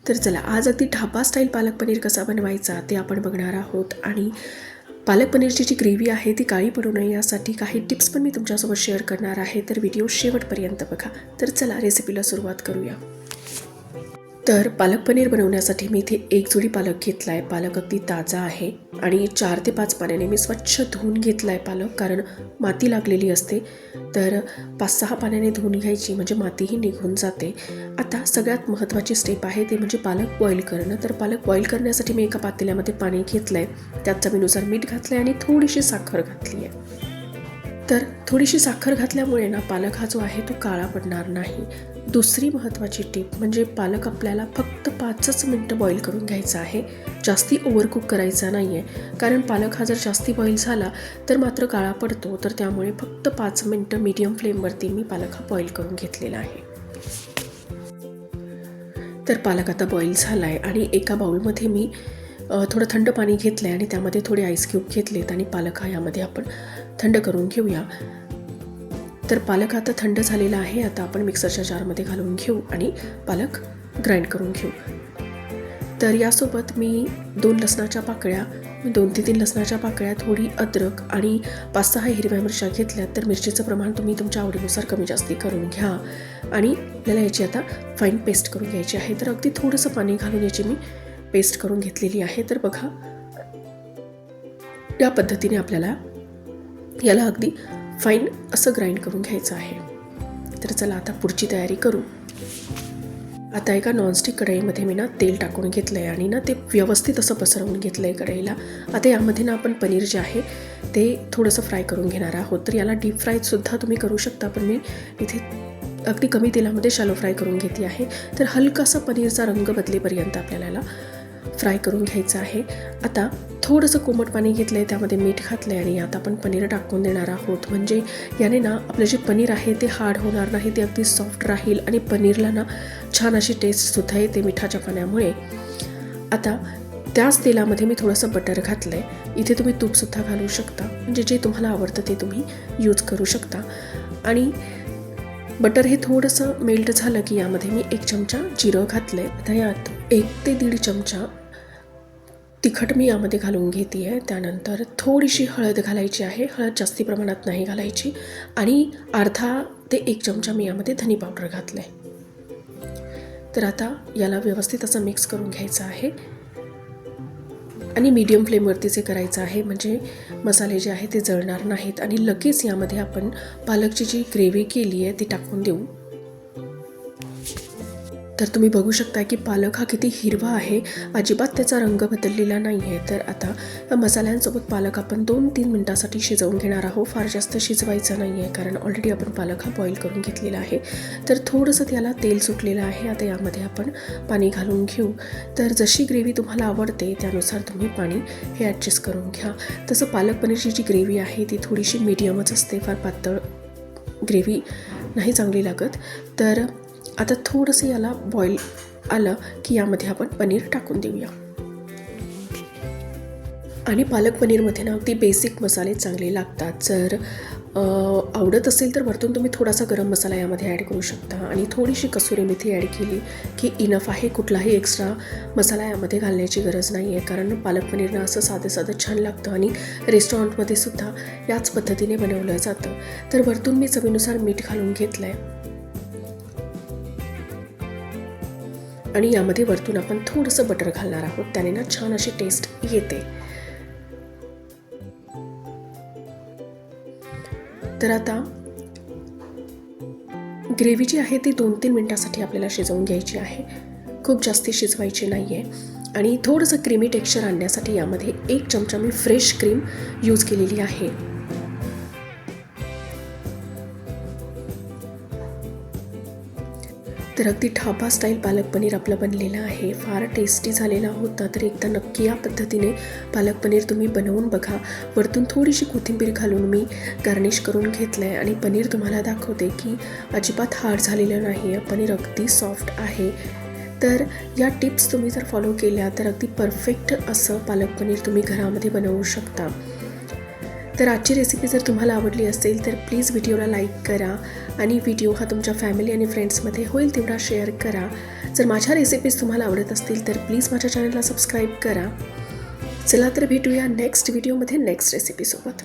तर चला आज अगदी ढाबा स्टाईल पालक पनीर कसा बनवायचा ते आपण बघणार आहोत. आणि पालक पनीरची जी ग्रेव्ही आहे ती काळी पडू नये यासाठी काही टिप्स पण मी तुमच्यासोबत शेअर करणार आहे. तर व्हिडिओ शेवटपर्यंत बघा. तर चला रेसिपीला सुरुवात करूया. तर पालक पनीर बनवण्यासाठी मी इथे एक जोडी पालक घेतला आहे. पालक अगदी ताजा आहे आणि 4 ते 5 पाण्याने मी स्वच्छ धुवून घेतला आहे पालक, कारण माती लागलेली असते. तर 5-6 पाण्याने धुवून घ्यायची म्हणजे मातीही निघून जाते. आता सगळ्यात महत्त्वाची स्टेप आहे ते म्हणजे पालक बॉईल करणं. तर पालक बॉईल करण्यासाठी मी एका पातेल्यामध्ये पाणी घेतलं आहे, त्यात चवीनुसार मीठ घातलं आहे आणि थोडीशी साखर घातली आहे. तर थोडीशी साखर घातल्यामुळे ना पालक हा जो आहे तो काळा पडणार नाही. दुसरी महत्त्वाची टिप म्हणजे पालक आपल्याला फक्त 5च मिनटं बॉईल करून घ्यायचा आहे, जास्ती ओव्हरकुक करायचा नाही आहे. कारण पालक हा जर जास्ती बॉईल झाला तर मात्र काळा पडतो. तर त्यामुळे फक्त 5 मिनटं मीडियम फ्लेमवरती मी पालक हा बॉईल करून घेतलेला आहे. तर पालक आता बॉईल झाला आहे आणि एका बाउलमध्ये मी थोडं थंड पाणी घेतलं आहे आणि त्यामध्ये थोडे आईस क्यूब घेतलेत आणि पालक हा यामध्ये आपण थंड करून घेऊया. तर पालक आता थंड झालेला आहे. आता आपण मिक्सरच्या जारमध्ये घालून घेऊ आणि पालक ग्राइंड करून घेऊ. तर यासोबत मी 2 लसणाच्या पाकळ्या, 2 ते 3 लसणाच्या पाकळ्या, थोडी अद्रक आणि 5-6 हिरव्या मिरच्या घेतल्यात. तर मिरचीचं प्रमाण तुम्ही तुमच्या आवडीनुसार कमी जास्ती करून घ्या आणि आपल्याला याची आता फाईन पेस्ट करून घ्यायची आहे. तर अगदी थोडंसं पाणी घालून याची मी पेस्ट करून घेतलेली आहे. तर बघा, या पद्धतीने आपल्याला याला अगदी फाईन असं ग्राइंड करून घ्यायचं आहे. तर चला आता पुढची तयारी करू. आता एका नॉनस्टिक कढईमध्ये मी तेल टाकून घेतलं आहे आणि ते व्यवस्थित असं पसरवून घेतलं आहे कढईला. आता यामध्ये आपण पनीर जे आहे ते थोडंसं फ्राय करून घेणार आहोत. तर याला डीप फ्रायसुद्धा तुम्ही करू शकता, पण मी इथे अगदी कमी तेलामध्ये शॅलो फ्राय करून घेतली आहे. तर हलकासा पनीरचा रंग बदलेपर्यंत आपल्याला याला फ्राय करून घ्यायचं आहे. आता थोडंसं कोमट पाणी घेतलं आहे, त्यामध्ये मीठ घातलं आहे आणि आता आपण पनीर टाकून देणार आहोत. म्हणजे याने आपलं जे पनीर आहे ते हार्ड होणार नाही, ते अगदी सॉफ्ट राहील आणि पनीरला छान अशी टेस्टसुद्धा येते मिठाच्या पाण्यामुळे. आता त्याच तेलामध्ये मी थोडंसं बटर घातलं आहे. इथे तुम्ही तूपसुद्धा घालू शकता, म्हणजे जे तुम्हाला आवडतं ते तुम्ही यूज करू शकता. आणि बटर हे थोडंसं मेल्ट झालं की यामध्ये मी 1 चमचा जिरं घातलं आहे. आता यात 1 ते 1.5 चमचा तिखट मी यामध्ये घालून घेते आहे. त्यानंतर थोडीशी हळद घालायची आहे. हळद जास्ती प्रमाणात नाही घालायची. आणि अर्धा ते 1 चमचा मी यामध्ये धनी पावडर घातलं आहे. तर आता याला व्यवस्थित असं मिक्स करून घ्यायचं आहे आणि मीडियम फ्लेमवरती जे करायचं आहे, म्हणजे मसाले जे आहे ते जळणार नाहीत. आणि लगेच यामध्ये आपण पालकची जी ग्रेव्ही केली आहे ती टाकून देऊ. तर तुम्ही बघू शकता की पालक हा किती हिरवा आहे, अजिबात त्याचा रंग बदललेला नाही आहे. तर आता या मसाल्यांसोबत पालक आपण 2-3 मिनटासाठी शिजवून घेणार आहोत. फार जास्त शिजवायचं नाही आहे, कारण ऑलरेडी आपण पालक हा बॉईल करून घेतलेला आहे. तर थोडंसं त्याला तेल सुटलेलं आहे. आता यामध्ये आपण पाणी घालून घेऊ. तर जशी ग्रेव्ही तुम्हाला आवडते त्यानुसार तुम्ही पाणी हे ॲडजस्ट करून घ्या. तसं पालक पनीरची जी ग्रेव्ही आहे ती थोडीशी मीडियमच असते, फार पातळ ग्रेव्ही नाही चांगली लागत. तर आता थोडंसं याला बॉईल आलं की यामध्ये आपण पनीर टाकून देऊया. आणि पालक पनीरमध्ये अगदी बेसिक मसाले चांगले लागतात. जर आवडत असेल तर वरतून तुम्ही थोडासा गरम मसाला यामध्ये ॲड करू शकता आणि थोडीशी कसुरी मेथी ॲड केली की इनफ आहे. कुठलाही एक्स्ट्रा मसाला यामध्ये घालण्याची गरज नाही आहे, कारण पालक पनीरनं असं साधं साधं छान लागतं आणि रेस्टॉरंटमध्ये सुद्धा याच पद्धतीने बनवलं जातं. तर वरतून मी चवीनुसार मीठ घालून घेतलं आहे आणि यामध्ये वरतून आपण थोडंसं बटर घालणार आहोत. त्याने छान अशी टेस्ट येते. तर आता ग्रेव्ही जी आहे ती 2-3 मिनटासाठी आपल्याला शिजवून घ्यायची आहे, खूप जास्ती शिजवायची नाही आहे. आणि थोडंसं क्रीमी टेक्स्चर आणण्यासाठी यामध्ये 1 चमचा मी फ्रेश क्रीम यूज केलेली आहे. तर अगदी ढाबा स्टाईल पालक पनीर आपलं बनलेलं आहे. फार टेस्टी झालेला होता. तर एकदा नक्की या पद्धतीने पालक पनीर तुम्ही बनवून बघा. वरतून थोडीशी कोथिंबीर घालून मी गार्निश करून घेतलं आहे आणि पनीर तुम्हाला दाखवते की अजिबात हार्ड झालेलं नाही आहे, पनीर अगदी सॉफ्ट आहे. तर या टिप्स तुम्ही जर फॉलो केल्या तर अगदी परफेक्ट असं पालक पनीर तुम्ही घरामध्ये बनवू शकता. तर आजची रेसिपी जर तुम्हाला आवडली असेल तर प्लीज व्हिडिओला लाईक करा आणि व्हिडिओ हा तुमच्या फॅमिली आणि फ्रेंड्समध्ये होईल तेवढा शेअर करा. जर माझ्या रेसिपीज तुम्हाला आवडत असतील तर प्लीज माझ्या चॅनलला सबस्क्राईब करा. चला तर भेटूया नेक्स्ट व्हिडिओमध्ये नेक्स्ट रेसिपीसोबत.